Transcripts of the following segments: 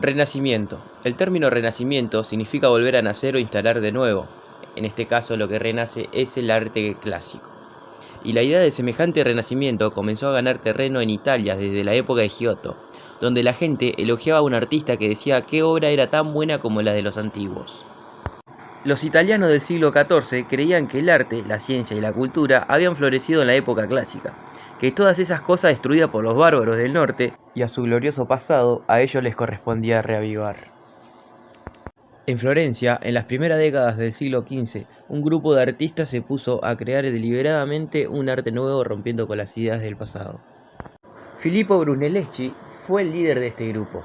Renacimiento. El término renacimiento significa volver a nacer o instalar de nuevo. En este caso lo que renace es el arte clásico. Y la idea de semejante renacimiento comenzó a ganar terreno en Italia desde la época de Giotto, donde la gente elogiaba a un artista que decía qué obra era tan buena como la de los antiguos. Los italianos del siglo XIV creían que el arte, la ciencia y la cultura habían florecido en la época clásica, que todas esas cosas destruidas por los bárbaros del norte y a su glorioso pasado a ellos les correspondía reavivar. En Florencia, en las primeras décadas del siglo XV, un grupo de artistas se puso a crear deliberadamente un arte nuevo rompiendo con las ideas del pasado. Filippo Brunelleschi fue el líder de este grupo,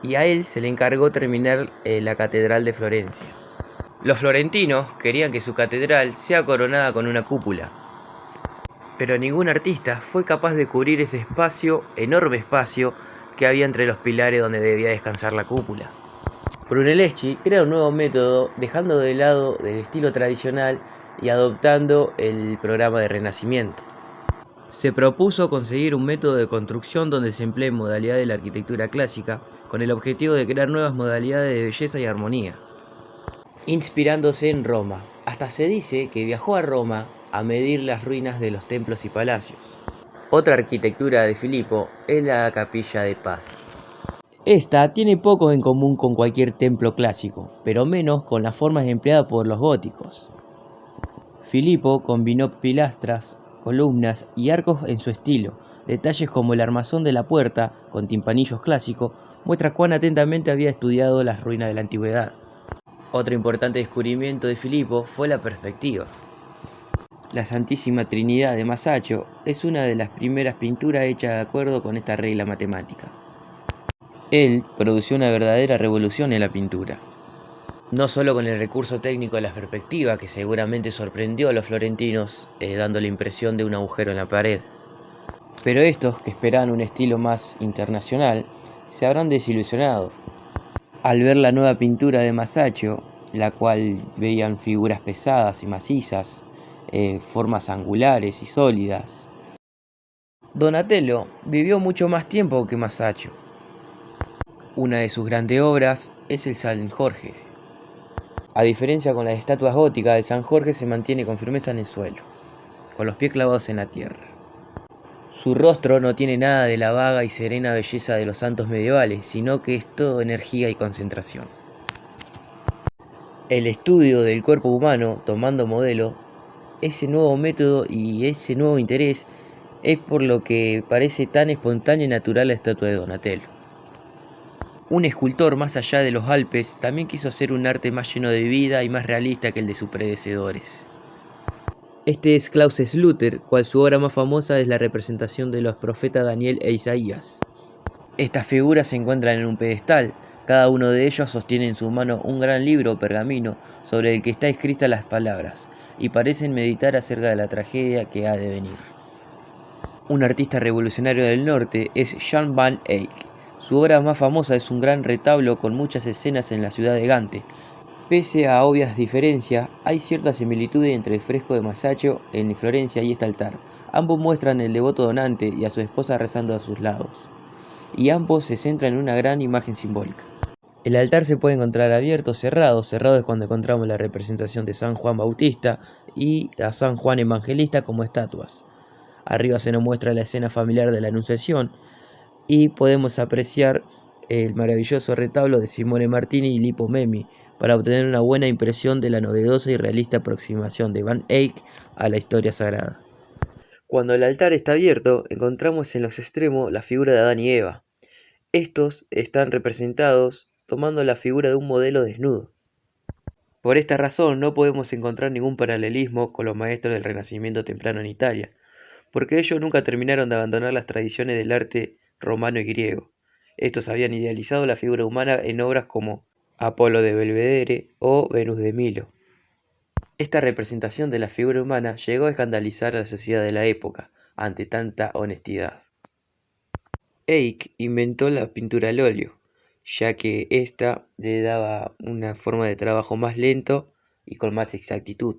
y a él se le encargó terminar la Catedral de Florencia. Los florentinos querían que su catedral sea coronada con una cúpula, pero ningún artista fue capaz de cubrir ese espacio, enorme espacio, que había entre los pilares donde debía descansar la cúpula. Brunelleschi crea un nuevo método, dejando de lado el estilo tradicional y adoptando el programa de Renacimiento. Se propuso conseguir un método de construcción donde se emplee modalidades de la arquitectura clásica, con el objetivo de crear nuevas modalidades de belleza y armonía. Inspirándose en Roma, hasta se dice que viajó a Roma a medir las ruinas de los templos y palacios. Otra arquitectura de Filippo es la Capilla de Paz. Esta tiene poco en común con cualquier templo clásico, pero menos con las formas empleadas por los góticos. Filippo combinó pilastras, columnas y arcos en su estilo. Detalles como el armazón de la puerta, con timpanillos clásicos, muestra cuán atentamente había estudiado las ruinas de la antigüedad. Otro importante descubrimiento de Filippo fue la perspectiva. La Santísima Trinidad de Masaccio es una de las primeras pinturas hechas de acuerdo con esta regla matemática. Él produjo una verdadera revolución en la pintura. No solo con el recurso técnico de la perspectiva, que seguramente sorprendió a los florentinos, dando la impresión de un agujero en la pared. Pero estos, que esperaban un estilo más internacional, se habrán desilusionado al ver la nueva pintura de Masaccio, la cual veían figuras pesadas y macizas, formas angulares y sólidas. Donatello vivió mucho más tiempo que Masaccio. Una de sus grandes obras es el San Jorge. A diferencia con las estatuas góticas, el San Jorge se mantiene con firmeza en el suelo, con los pies clavados en la tierra. Su rostro no tiene nada de la vaga y serena belleza de los santos medievales, sino que es todo energía y concentración. El estudio del cuerpo humano, tomando modelo, ese nuevo método y ese nuevo interés es por lo que parece tan espontánea y natural la estatua de Donatello. Un escultor más allá de los Alpes también quiso hacer un arte más lleno de vida y más realista que el de sus predecesores. Este es Klaus Schluter, cual su obra más famosa es la representación de los profetas Daniel e Isaías. Estas figuras se encuentran en un pedestal, cada uno de ellos sostiene en su mano un gran libro o pergamino sobre el que está escritas las palabras, y parecen meditar acerca de la tragedia que ha de venir. Un artista revolucionario del norte es Jan van Eyck. Su obra más famosa es un gran retablo con muchas escenas en la ciudad de Gante. Pese a obvias diferencias, hay cierta similitud entre el fresco de Masaccio en Florencia y este altar. Ambos muestran el devoto donante y a su esposa rezando a sus lados, y ambos se centran en una gran imagen simbólica. El altar se puede encontrar abierto o cerrado. Cerrado es cuando encontramos la representación de San Juan Bautista y a San Juan Evangelista como estatuas. Arriba se nos muestra la escena familiar de la Anunciación y podemos apreciar el maravilloso retablo de Simone Martini y Lippo Memmi para obtener una buena impresión de la novedosa y realista aproximación de Van Eyck a la historia sagrada. Cuando el altar está abierto, encontramos en los extremos la figura de Adán y Eva. Estos están representados tomando la figura de un modelo desnudo. Por esta razón no podemos encontrar ningún paralelismo con los maestros del Renacimiento temprano en Italia, porque ellos nunca terminaron de abandonar las tradiciones del arte romano y griego. Estos habían idealizado la figura humana en obras como Apolo de Belvedere o Venus de Milo. Esta representación de la figura humana llegó a escandalizar a la sociedad de la época ante tanta honestidad. Eyck inventó la pintura al óleo, ya que ésta le daba una forma de trabajo más lento y con más exactitud,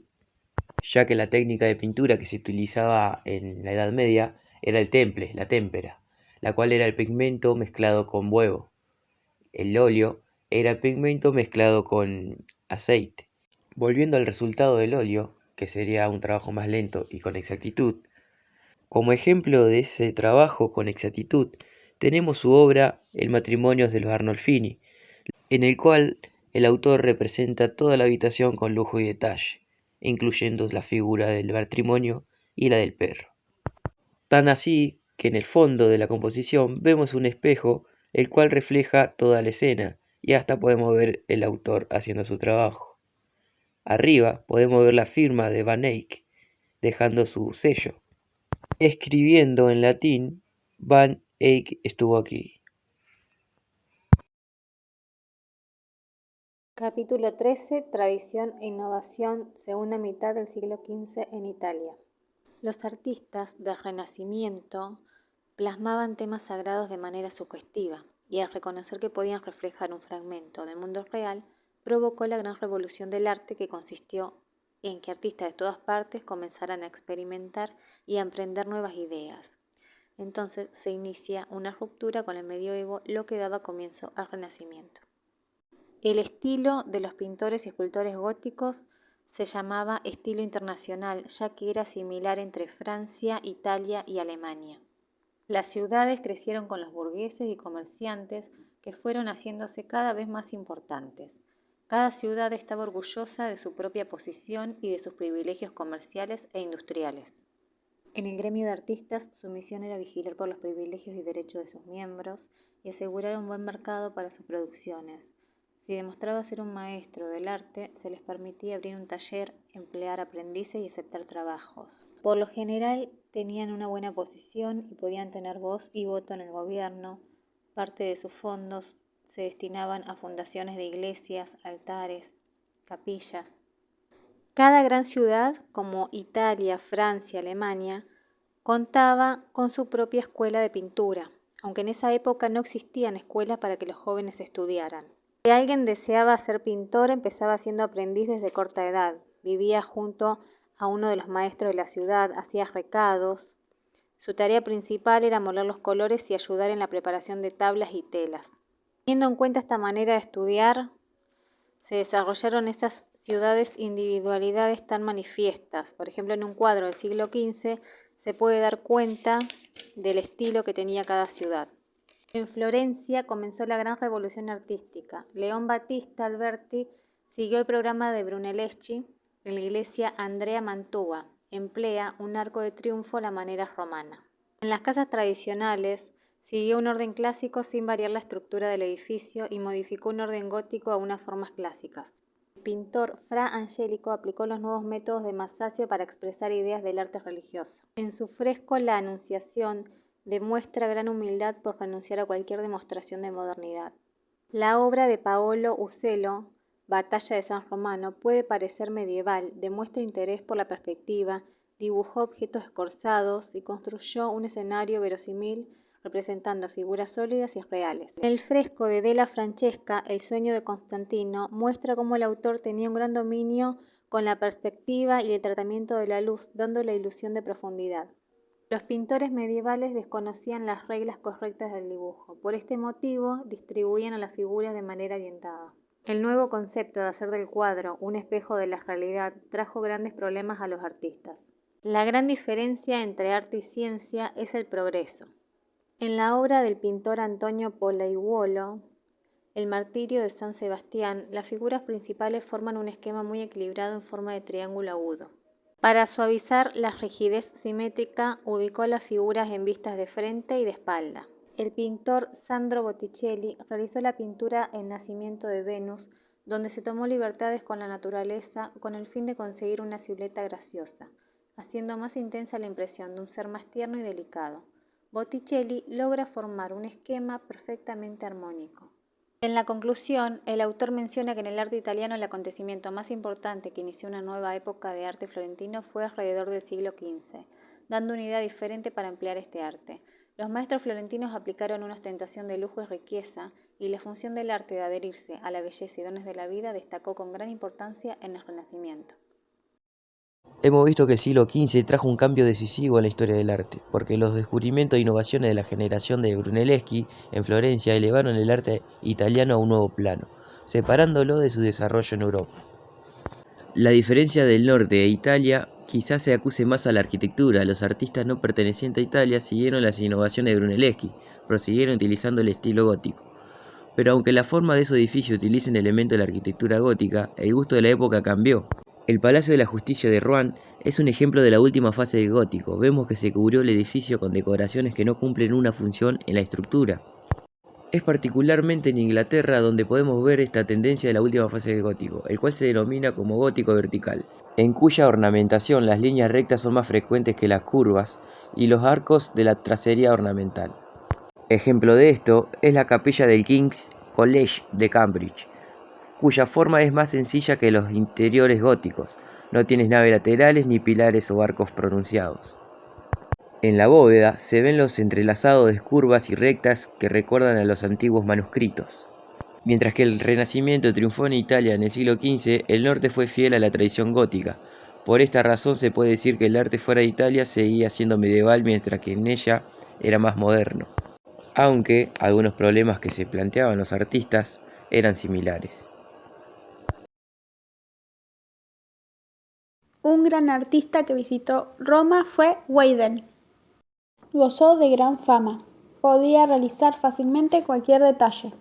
ya que la técnica de pintura que se utilizaba en la Edad Media era el temple, la témpera, la cual era el pigmento mezclado con huevo, El óleo era pigmento mezclado con aceite. Volviendo al resultado del óleo, que sería un trabajo más lento y con exactitud, como ejemplo de ese trabajo con exactitud, tenemos su obra El matrimonio de los Arnolfini, en el cual el autor representa toda la habitación con lujo y detalle, incluyendo la figura del matrimonio y la del perro. Tan así que en el fondo de la composición vemos un espejo el cual refleja toda la escena y hasta podemos ver el autor haciendo su trabajo. Arriba podemos ver la firma de Van Eyck dejando su sello, escribiendo en latín Van Eyck estuvo aquí. Capítulo 13. Tradición e innovación, segunda mitad del siglo XV en Italia. Los artistas del Renacimiento plasmaban temas sagrados de manera sugestiva, y al reconocer que podían reflejar un fragmento del mundo real, provocó la gran revolución del arte que consistió en que artistas de todas partes comenzaran a experimentar y a emprender nuevas ideas. Entonces se inicia una ruptura con el medioevo, lo que daba comienzo al Renacimiento. El estilo de los pintores y escultores góticos se llamaba estilo internacional, ya que era similar entre Francia, Italia y Alemania. Las ciudades crecieron con los burgueses y comerciantes que fueron haciéndose cada vez más importantes. Cada ciudad estaba orgullosa de su propia posición y de sus privilegios comerciales e industriales. En el gremio de artistas, su misión era vigilar por los privilegios y derechos de sus miembros y asegurar un buen mercado para sus producciones. Si demostraba ser un maestro del arte, se les permitía abrir un taller, emplear aprendices y aceptar trabajos. Por lo general, tenían una buena posición y podían tener voz y voto en el gobierno. Parte de sus fondos se destinaban a fundaciones de iglesias, altares, capillas. Cada gran ciudad, como Italia, Francia, Alemania, contaba con su propia escuela de pintura, aunque en esa época no existían escuelas para que los jóvenes estudiaran. Si alguien deseaba ser pintor, empezaba siendo aprendiz desde corta edad. Vivía junto a uno de los maestros de la ciudad, hacía recados. Su tarea principal era moler los colores y ayudar en la preparación de tablas y telas. Teniendo en cuenta esta manera de estudiar, se desarrollaron esas ciudades individualidades tan manifiestas. Por ejemplo, en un cuadro del siglo XV se puede dar cuenta del estilo que tenía cada ciudad. En Florencia comenzó la gran revolución artística. León Battista Alberti siguió el programa de Brunelleschi en la iglesia Andrea Mantua. Emplea un arco de triunfo a la manera romana. En las casas tradicionales siguió un orden clásico sin variar la estructura del edificio y modificó un orden gótico a unas formas clásicas. El pintor Fra Angelico aplicó los nuevos métodos de Masaccio para expresar ideas del arte religioso. En su fresco La Anunciación demuestra gran humildad por renunciar a cualquier demostración de modernidad. La obra de Paolo Uccello, Batalla de San Romano, puede parecer medieval, demuestra interés por la perspectiva, dibujó objetos escorzados y construyó un escenario verosímil representando figuras sólidas y reales. En el fresco de Della Francesca, El sueño de Constantino, muestra cómo el autor tenía un gran dominio con la perspectiva y el tratamiento de la luz, dando la ilusión de profundidad. Los pintores medievales desconocían las reglas correctas del dibujo. Por este motivo, distribuían a las figuras de manera orientada. El nuevo concepto de hacer del cuadro un espejo de la realidad trajo grandes problemas a los artistas. La gran diferencia entre arte y ciencia es el progreso. En la obra del pintor Antonio Pollaiuolo, El martirio de San Sebastián, las figuras principales forman un esquema muy equilibrado en forma de triángulo agudo. Para suavizar la rigidez simétrica, ubicó las figuras en vistas de frente y de espalda. El pintor Sandro Botticelli realizó la pintura El nacimiento de Venus, donde se tomó libertades con la naturaleza con el fin de conseguir una silueta graciosa, haciendo más intensa la impresión de un ser más tierno y delicado. Botticelli logra formar un esquema perfectamente armónico. En la conclusión, el autor menciona que en el arte italiano el acontecimiento más importante que inició una nueva época de arte florentino fue alrededor del siglo XV, dando una idea diferente para emplear este arte. Los maestros florentinos aplicaron una ostentación de lujo y riqueza, y la función del arte de adherirse a la belleza y dones de la vida destacó con gran importancia en el Renacimiento. Hemos visto que el siglo XV trajo un cambio decisivo en la historia del arte, porque los descubrimientos e innovaciones de la generación de Brunelleschi en Florencia elevaron el arte italiano a un nuevo plano, separándolo de su desarrollo en Europa. La diferencia del norte de Italia quizás se acuse más a la arquitectura. Los artistas no pertenecientes a Italia siguieron las innovaciones de Brunelleschi, prosiguieron utilizando el estilo gótico. Pero aunque la forma de esos edificios utilicen elementos de la arquitectura gótica, el gusto de la época cambió. El Palacio de la Justicia de Rouen es un ejemplo de la última fase del gótico. Vemos que se cubrió el edificio con decoraciones que no cumplen una función en la estructura. Es particularmente en Inglaterra donde podemos ver esta tendencia de la última fase del gótico, el cual se denomina como gótico vertical, en cuya ornamentación las líneas rectas son más frecuentes que las curvas y los arcos de la tracería ornamental. Ejemplo de esto es la capilla del King's College de Cambridge, cuya forma es más sencilla que los interiores góticos, no tiene naves laterales ni pilares o arcos pronunciados. En la bóveda se ven los entrelazados de curvas y rectas que recuerdan a los antiguos manuscritos. Mientras que el Renacimiento triunfó en Italia en el siglo XV, el norte fue fiel a la tradición gótica. Por esta razón se puede decir que el arte fuera de Italia seguía siendo medieval mientras que en ella era más moderno, aunque algunos problemas que se planteaban los artistas eran similares. Un gran artista que visitó Roma fue Weiden. Gozó de gran fama. Podía realizar fácilmente cualquier detalle.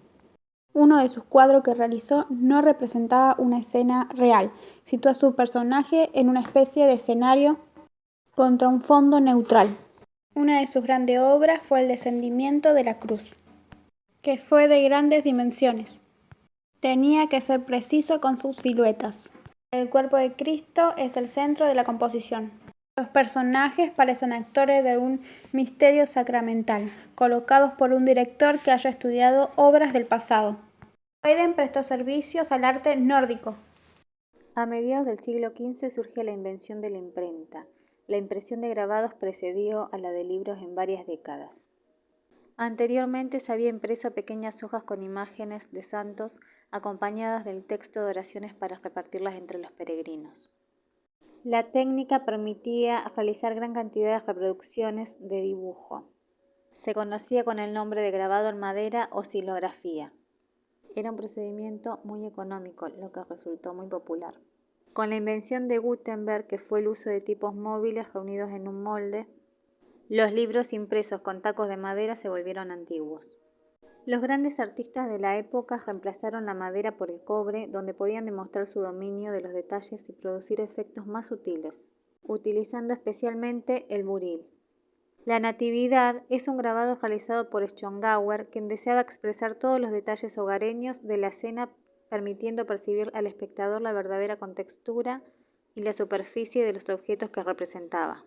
Uno de sus cuadros que realizó no representaba una escena real. Situó a su personaje en una especie de escenario contra un fondo neutral. Una de sus grandes obras fue el Descendimiento de la Cruz, que fue de grandes dimensiones. Tenía que ser preciso con sus siluetas. El cuerpo de Cristo es el centro de la composición. Los personajes parecen actores de un misterio sacramental, colocados por un director que haya estudiado obras del pasado. Weiden prestó servicios al arte nórdico. A mediados del siglo XV surge la invención de la imprenta. La impresión de grabados precedió a la de libros en varias décadas. Anteriormente se había impreso pequeñas hojas con imágenes de santos acompañadas del texto de oraciones para repartirlas entre los peregrinos. La técnica permitía realizar gran cantidad de reproducciones de dibujo. Se conocía con el nombre de grabado en madera o silografía. Era un procedimiento muy económico, lo que resultó muy popular. Con la invención de Gutenberg, que fue el uso de tipos móviles reunidos en un molde, los libros impresos con tacos de madera se volvieron antiguos. Los grandes artistas de la época reemplazaron la madera por el cobre, donde podían demostrar su dominio de los detalles y producir efectos más sutiles, utilizando especialmente el buril. La Natividad es un grabado realizado por Schongauer, quien deseaba expresar todos los detalles hogareños de la escena, permitiendo percibir al espectador la verdadera contextura y la superficie de los objetos que representaba.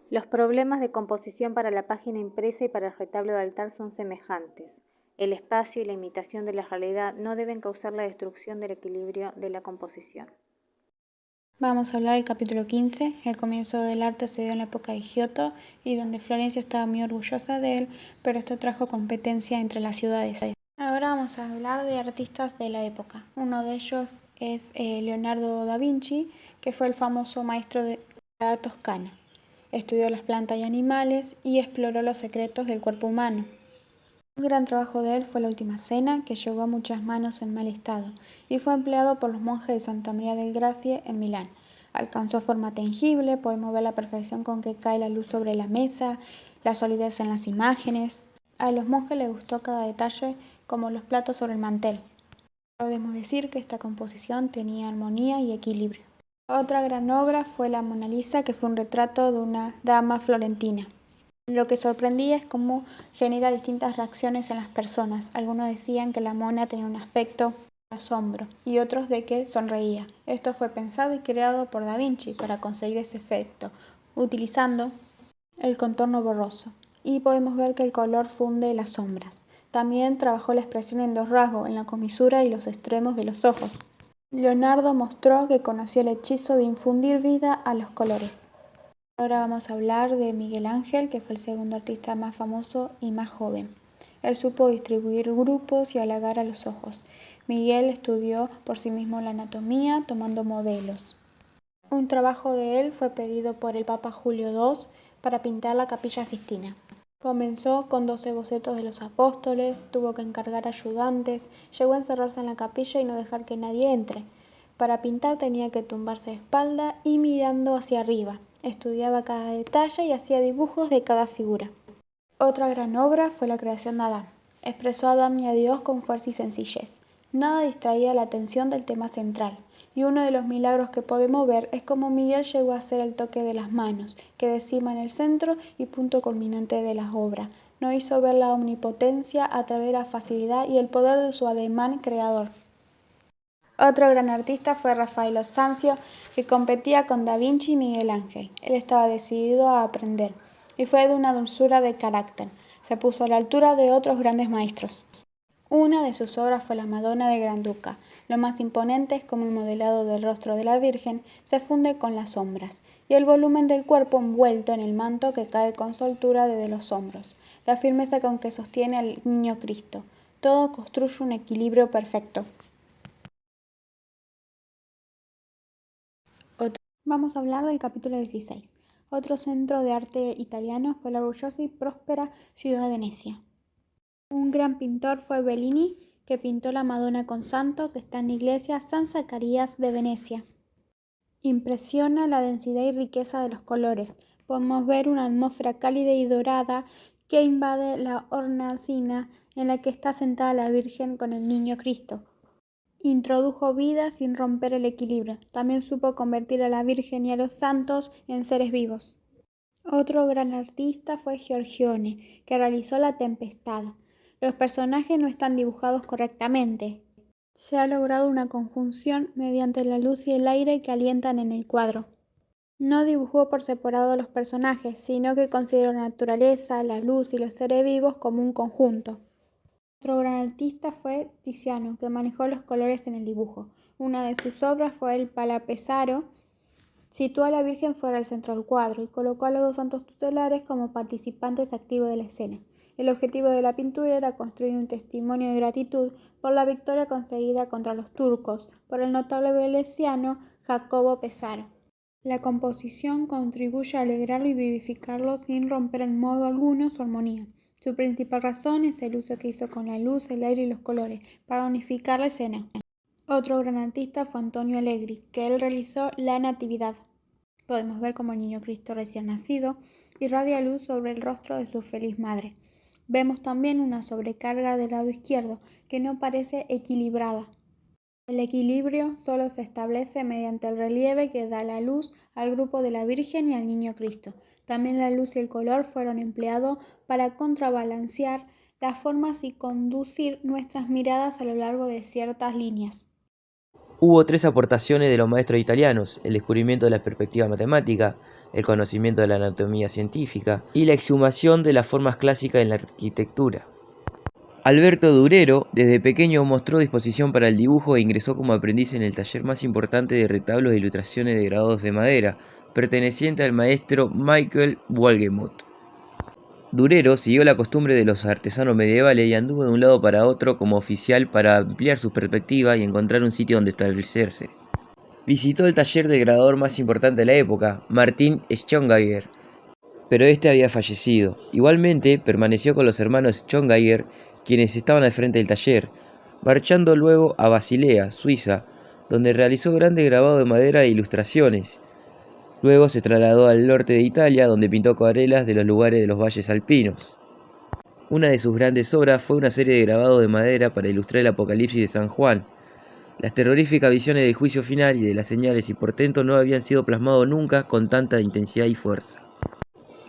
Los problemas de composición para la página impresa y para el retablo de altar son semejantes. El espacio y la imitación de la realidad no deben causar la destrucción del equilibrio de la composición. Vamos a hablar del capítulo 15. El comienzo del arte se dio en la época de Giotto y donde Florencia estaba muy orgullosa de él, pero esto trajo competencia entre las ciudades. Ahora vamos a hablar de artistas de la época. Uno de ellos es Leonardo da Vinci, que fue el famoso maestro de la Toscana. Estudió las plantas y animales y exploró los secretos del cuerpo humano. Un gran trabajo de él fue la Última Cena, que llegó a muchas manos en mal estado y fue empleado por los monjes de Santa María del Gracie en Milán. Alcanzó forma tangible, podemos ver la perfección con que cae la luz sobre la mesa, la solidez en las imágenes. A los monjes les gustó cada detalle, como los platos sobre el mantel. Podemos decir que esta composición tenía armonía y equilibrio. Otra gran obra fue la Mona Lisa, que fue un retrato de una dama florentina. Lo que sorprendía es cómo genera distintas reacciones en las personas. Algunos decían que la mona tenía un aspecto de asombro y otros de que sonreía. Esto fue pensado y creado por Da Vinci para conseguir ese efecto, utilizando el contorno borroso. Y podemos ver que el color funde las sombras. También trabajó la expresión en dos rasgos, en la comisura y los extremos de los ojos. Leonardo mostró que conocía el hechizo de infundir vida a los colores. Ahora vamos a hablar de Miguel Ángel, que fue el segundo artista más famoso y más joven. Él supo distribuir grupos y halagar a los ojos. Miguel estudió por sí mismo la anatomía, tomando modelos. Un trabajo de él fue pedido por el Papa Julio II para pintar la Capilla Sixtina. Comenzó con 12 bocetos de los apóstoles, tuvo que encargar ayudantes, llegó a encerrarse en la capilla y no dejar que nadie entre. Para pintar tenía que tumbarse de espalda y mirando hacia arriba. Estudiaba cada detalle y hacía dibujos de cada figura. Otra gran obra fue la creación de Adán. Expresó a Adán y a Dios con fuerza y sencillez. Nada distraía la atención del tema central. Y uno de los milagros que podemos ver es cómo Miguel llegó a hacer el toque de las manos, que decima en el centro y punto culminante de la obra. No hizo ver la omnipotencia a través de la facilidad y el poder de su ademán creador. Otro gran artista fue Raffaello Sanzio, que competía con Da Vinci y Miguel Ángel. Él estaba decidido a aprender y fue de una dulzura de carácter. Se puso a la altura de otros grandes maestros. Una de sus obras fue la Madonna de Granduca. Lo más imponente es como el modelado del rostro de la Virgen se funde con las sombras, y el volumen del cuerpo envuelto en el manto que cae con soltura desde los hombros, la firmeza con que sostiene al Niño Cristo. Todo construye un equilibrio perfecto. Vamos a hablar del capítulo 16. Otro centro de arte italiano fue la orgullosa y próspera ciudad de Venecia. Un gran pintor fue Bellini, que pintó la Madonna con Santo, que está en la iglesia San Zacarías de Venecia. Impresiona la densidad y riqueza de los colores. Podemos ver una atmósfera cálida y dorada que invade la hornacina en la que está sentada la Virgen con el Niño Cristo. Introdujo vida sin romper el equilibrio. También supo convertir a la Virgen y a los santos en seres vivos. Otro gran artista fue Giorgione, que realizó La Tempestad. Los personajes no están dibujados correctamente. Se ha logrado una conjunción mediante la luz y el aire que alientan en el cuadro. No dibujó por separado a los personajes, sino que consideró la naturaleza, la luz y los seres vivos como un conjunto. Otro gran artista fue Tiziano, que manejó los colores en el dibujo. Una de sus obras fue el Palapesaro. Situó a la Virgen fuera del centro del cuadro y colocó a los dos santos tutelares como participantes activos de la escena. El objetivo de la pintura era construir un testimonio de gratitud por la victoria conseguida contra los turcos por el notable veneciano Jacopo Pesaro. La composición contribuye a alegrarlo y vivificarlo sin romper en modo alguno su armonía. Su principal razón es el uso que hizo con la luz, el aire y los colores para unificar la escena. Otro gran artista fue Antonio Allegri, que él realizó la Natividad. Podemos ver como el Niño Cristo recién nacido irradia luz sobre el rostro de su feliz madre. Vemos también una sobrecarga del lado izquierdo que no parece equilibrada. El equilibrio solo se establece mediante el relieve que da la luz al grupo de la Virgen y al Niño Cristo. También la luz y el color fueron empleados para contrabalancear las formas y conducir nuestras miradas a lo largo de ciertas líneas. Hubo 3 aportaciones de los maestros italianos: el descubrimiento de la perspectiva matemática, el conocimiento de la anatomía científica y la exhumación de las formas clásicas en la arquitectura. Alberto Durero desde pequeño mostró disposición para el dibujo e ingresó como aprendiz en el taller más importante de retablos e ilustraciones de grabados de madera, perteneciente al maestro Michael Walgemuth. Durero siguió la costumbre de los artesanos medievales y anduvo de un lado para otro como oficial para ampliar su perspectiva y encontrar un sitio donde establecerse. Visitó el taller del grabador más importante de la época, Martin Schongauer, pero este había fallecido. Igualmente permaneció con los hermanos Schongauer, quienes estaban al frente del taller, marchando luego a Basilea, Suiza, donde realizó grandes grabados de madera e ilustraciones. Luego se trasladó al norte de Italia, donde pintó acuarelas de los lugares de los valles alpinos. Una de sus grandes obras fue una serie de grabados de madera para ilustrar el Apocalipsis de San Juan. Las terroríficas visiones del juicio final y de las señales y portentos no habían sido plasmados nunca con tanta intensidad y fuerza.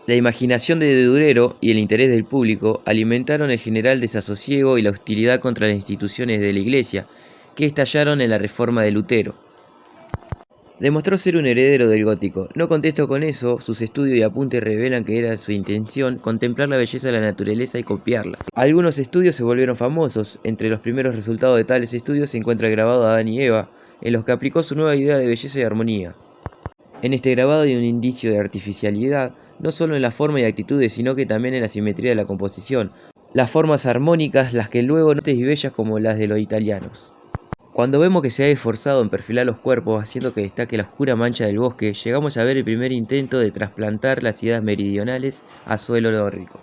La imaginación de Durero y el interés del público alimentaron el general desasosiego y la hostilidad contra las instituciones de la Iglesia, que estallaron en la reforma de Lutero. Demostró ser un heredero del gótico. No contento con eso, sus estudios y apuntes revelan que era su intención contemplar la belleza de la naturaleza y copiarla. Algunos estudios se volvieron famosos. Entre los primeros resultados de tales estudios se encuentra el grabado de Adán y Eva, en los que aplicó su nueva idea de belleza y armonía. En este grabado hay un indicio de artificialidad, no solo en la forma y actitudes, sino que también en la simetría de la composición, las formas armónicas, las que luego notes y bellas como las de los italianos. Cuando vemos que se ha esforzado en perfilar los cuerpos haciendo que destaque la oscura mancha del bosque, llegamos a ver el primer intento de trasplantar las ideas meridionales a suelo nórdico.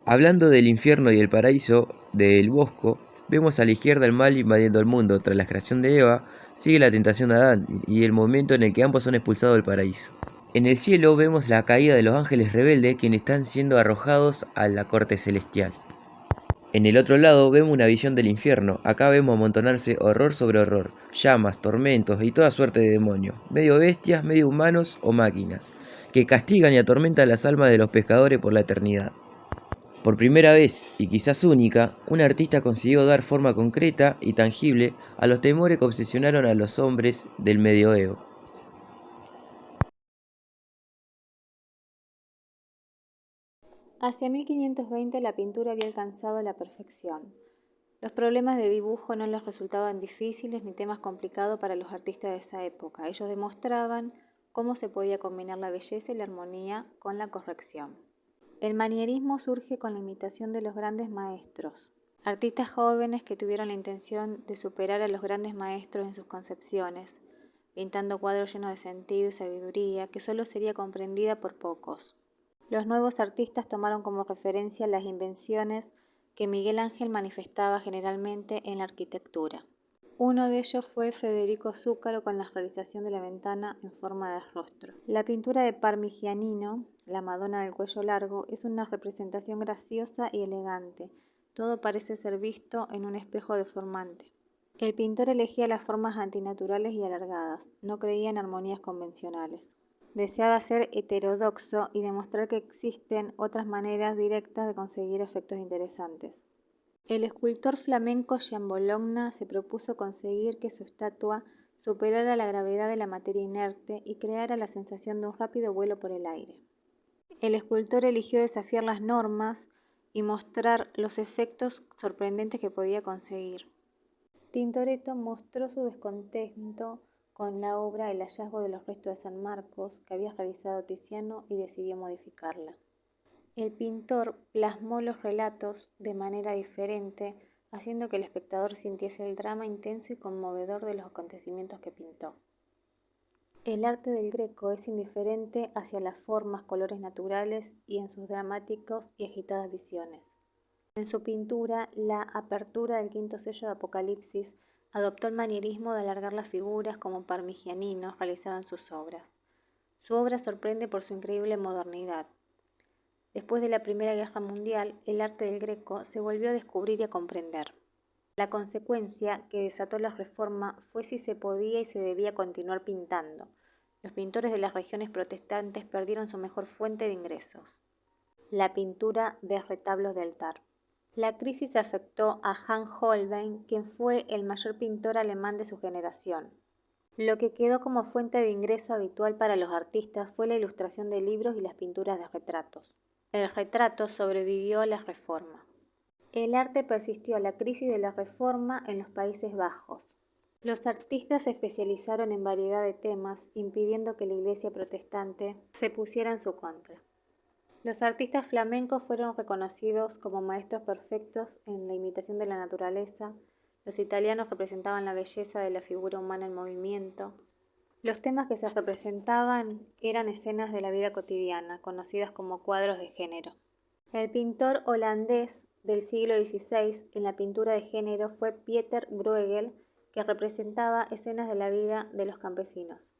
Hablando del infierno y el paraíso del Bosco, vemos a la izquierda el mal invadiendo el mundo. Tras la creación de Eva, sigue la tentación de Adán y el momento en el que ambos son expulsados del paraíso. En el cielo vemos la caída de los ángeles rebeldes quienes están siendo arrojados a la corte celestial. En el otro lado vemos una visión del infierno. Acá vemos amontonarse horror sobre horror, llamas, tormentos y toda suerte de demonios, medio bestias, medio humanos o máquinas, que castigan y atormentan las almas de los pescadores por la eternidad. Por primera vez, y quizás única, un artista consiguió dar forma concreta y tangible a los temores que obsesionaron a los hombres del medioevo. Hacia 1520 la pintura había alcanzado la perfección. Los problemas de dibujo no les resultaban difíciles ni temas complicados para los artistas de esa época. Ellos demostraban cómo se podía combinar la belleza y la armonía con la corrección. El manierismo surge con la imitación de los grandes maestros. Artistas jóvenes que tuvieron la intención de superar a los grandes maestros en sus concepciones, pintando cuadros llenos de sentido y sabiduría que solo sería comprendida por pocos. Los nuevos artistas tomaron como referencia las invenciones que Miguel Ángel manifestaba generalmente en la arquitectura. Uno de ellos fue Federico Zúcaro con la realización de la ventana en forma de rostro. La pintura de Parmigianino, la Madonna del cuello largo, es una representación graciosa y elegante. Todo parece ser visto en un espejo deformante. El pintor elegía las formas antinaturales y alargadas, no creía en armonías convencionales. Deseaba ser heterodoxo y demostrar que existen otras maneras directas de conseguir efectos interesantes. El escultor flamenco Gian Bologna se propuso conseguir que su estatua superara la gravedad de la materia inerte y creara la sensación de un rápido vuelo por el aire. El escultor eligió desafiar las normas y mostrar los efectos sorprendentes que podía conseguir. Tintoretto mostró su descontento con la obra El hallazgo de los restos de San Marcos que había realizado Tiziano y decidió modificarla. El pintor plasmó los relatos de manera diferente, haciendo que el espectador sintiese el drama intenso y conmovedor de los acontecimientos que pintó. El arte del Greco es indiferente hacia las formas, colores naturales y en sus dramáticos y agitadas visiones. En su pintura, la apertura del quinto sello de Apocalipsis adoptó el manierismo de alargar las figuras como Parmigianino realizaba en sus obras. Su obra sorprende por su increíble modernidad. Después de la Primera Guerra Mundial, el arte del Greco se volvió a descubrir y a comprender. La consecuencia que desató la Reforma fue si se podía y se debía continuar pintando. Los pintores de las regiones protestantes perdieron su mejor fuente de ingresos, la pintura de retablos de altar. La crisis afectó a Hans Holbein, quien fue el mayor pintor alemán de su generación. Lo que quedó como fuente de ingreso habitual para los artistas fue la ilustración de libros y las pinturas de retratos. El retrato sobrevivió a la Reforma. El arte persistió a la crisis de la Reforma en los Países Bajos. Los artistas se especializaron en variedad de temas, impidiendo que la Iglesia protestante se pusiera en su contra. Los artistas flamencos fueron reconocidos como maestros perfectos en la imitación de la naturaleza. Los italianos representaban la belleza de la figura humana en movimiento. Los temas que se representaban eran escenas de la vida cotidiana, conocidas como cuadros de género. El pintor holandés del siglo XVI en la pintura de género fue Pieter Bruegel, que representaba escenas de la vida de los campesinos.